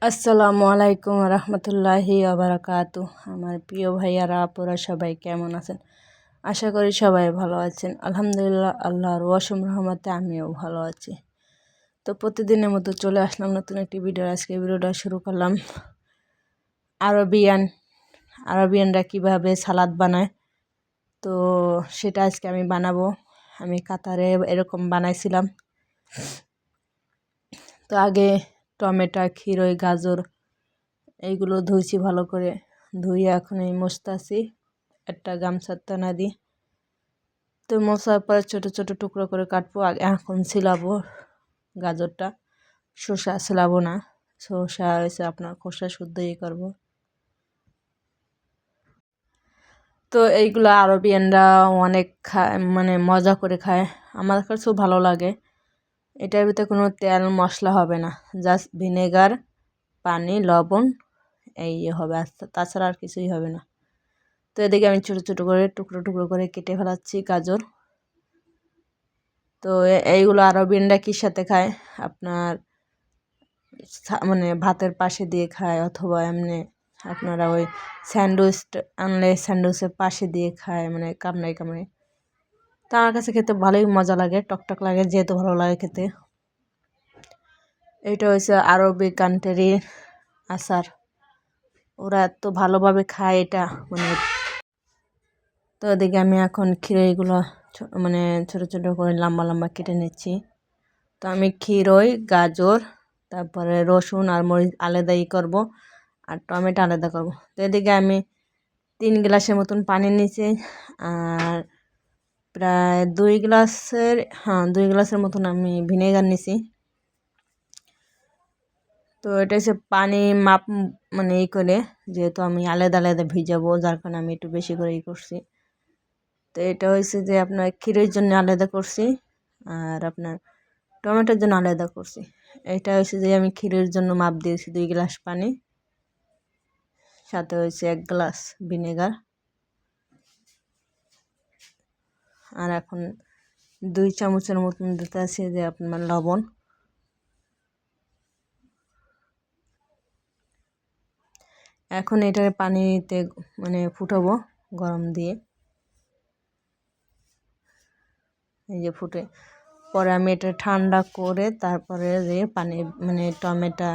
আসসালামু আলাইকুম রহমতুল্লাহি আবরাকাতু। আমার প্রিয় ভাইয়ারা আপুরা সবাই কেমন আছেন? আশা করি সবাই ভালো আছেন। আলহামদুলিল্লাহ, আল্লাহর অসীম রহমতে আমিও ভালো আছি। তো প্রতিদিনের মতো চলে আসলাম নতুন একটি ভিডিও। আজকে ভিডিওটা শুরু করলাম আরবিয়ানরা কিভাবে সালাদ বানায়, তো সেটা আজকে আমি বানাবো। আমি কাতারে এরকম বানাইছিলাম। তো আগে টমেটো, খিরই, গাজর এইগুলো ধুইছি ভালো করে। ধুয়ে এখন এই মুছতাছি একটা গামছার টানা দিয়ে। তো মোছার পরে ছোটো ছোটো টুকরো করে কাটবো। এখন ছিলাবো গাজরটা, শসা ছিলাবো না। শসা হয়েছে আপনার খোসা শুদ্ধ করবো। তো এইগুলো আরবিয়ানরা অনেক খায়, মানে মজা করে খায়। আমার কাছেও ভালো লাগে। এটার ভিতরে কোনো তেল মশলা হবে না, জাস্ট ভিনেগার, পানি, লবণ এই হবে, তাছাড়া আর কিছুই হবে না। তো এদিকে আমি ছোটো ছোটো করে টুকরো টুকরো করে কেটে ফেলাচ্ছি গাজর। তো এইগুলো আরবিয়ানরা কির সাথে খায়, আপনার মানে ভাতের পাশে দিয়ে খায়, অথবা এমনি আপনারা ওই স্যান্ডউইচ আনলে স্যান্ডউইচের পাশে দিয়ে খায়, মানে কামড়ায় কামড়ায়। তো আমার কাছে খেতে ভালোই মজা লাগে, টকটক লাগে, যেহেতু ভালো লাগে খেতে। এটা হচ্ছে আরবি কান্ট্রির আচার, ওরা এত ভালোভাবে খায় এটা, মানে। তো ওদিকে আমি এখন খিরইগুলো মানে ছোটো ছোটো করে লম্বা লম্বা কেটে নিচ্ছি। তো আমি খিরই, গাজর, তারপরে রসুন আর মরিচ আলাদাই করব, আর টমেটো আলাদা করব। তো এদিকে আমি 3 গ্লাসের মতন পানি নিয়েছি, আর প্রায় 2 গ্লাসের মতন আমি ভিনেগার নিছি। তো এটা হচ্ছে পানি মাপ, মানে করে, যেহেতু আমি আলাদা আলাদা ভিজাবো, যার কারণে আমি একটু বেশি করে করছি। তো এটা হয়েছে যে আপনার ক্ষীরের জন্য আলাদা করছি, আর আপনার টমেটোর জন্য আলাদা করছি। এটা হয়েছে যে আমি ক্ষীরের জন্য মাপ দিয়েছি 2 গ্লাস পানি, সাথে হয়েছে 1 গ্লাস ভিনেগার, আর এখন 2 চামচের মতন দিতে আছে যে আপনার লবণ। এখন এটার পানিতে মানে ফুটাবো গরম দিয়ে, এই যে ফুটে পরে আমি এটা ঠান্ডা করে তারপরে যে পানি, মানে টমেটো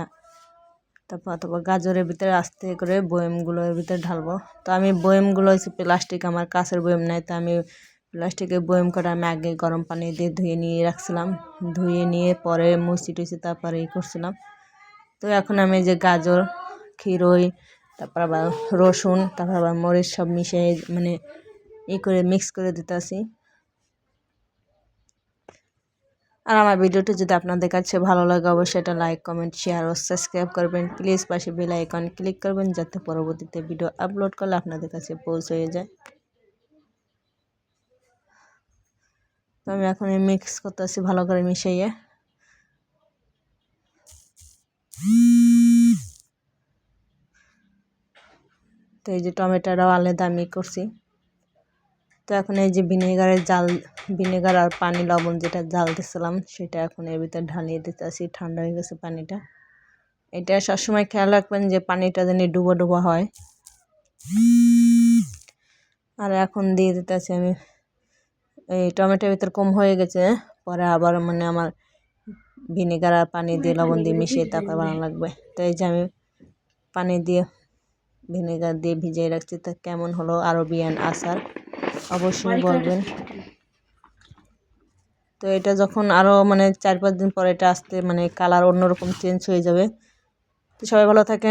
তারপর অথবা গাজরের ভিতরে আস্তে করে বয়েমগুলোর ভিতরে ঢালবো। তো আমি বয়েমগুলো হচ্ছে প্লাস্টিক, আমার কাঁচের বয়েম নাই, তো আমি প্লাস্টিকের বয়েম করে আমি আগে গরম পানি দিয়ে ধুয়ে নিয়ে রাখছিলাম। ধুয়ে নিয়ে পরে মুছি টুচি তারপরে করছিলাম। তো এখন আমি যে গাজর, খিরই, তারপর আবার রসুন, তারপর আবার মরিচ সব মিশিয়ে মানে করে মিক্স করে দিতেছি। আর আমার ভিডিওটি যদি আপনাদের কাছে ভালো লাগে, অবশ্যই এটা লাইক, কমেন্ট, শেয়ার ও সাবস্ক্রাইব করবেন। প্লিজ পাশে বেল আইকন ক্লিক করবেন, যাতে পরবর্তীতে ভিডিও আপলোড করলে আপনাদের কাছে পৌঁছে যায়। তো আমি এখন মিক্স করতেছি ভালো করে মিশিয়ে। তো এই যে টমেটোটাও আলাদা আমি করছি। তো এখন এই যে ভিনেগার আর পানি, লবণ যেটা জাল দিয়েছিলাম, সেটা এখন এর ভিতরে ঢালিয়ে দিতেছি। ঠান্ডা হয়ে গেছে পানিটা। এটা সবসময় খেয়াল রাখবেন যে পানিটা যেন ডুবো ডুবো হয়। আর এখন দিয়ে দিতেছি আমি, এই টমেটোর ভিতর কম হয়ে গেছে, পরে আবার মানে আমার ভিনেগার আর পানি দিয়ে লবণ দিয়ে মিশিয়ে তারপর বানানো লাগবে। তো এই যে আমি পানি দিয়ে ভিনেগার দিয়ে ভিজিয়ে রাখছি। তো কেমন হলো আরবিয়ান আচার অবশ্যই বলবেন। তো এটা যখন আরও মানে 4-5 দিন পরে এটা আসতে মানে কালার অন্যরকম চেঞ্জ হয়ে যাবে। তো সবাই ভালো থাকেন।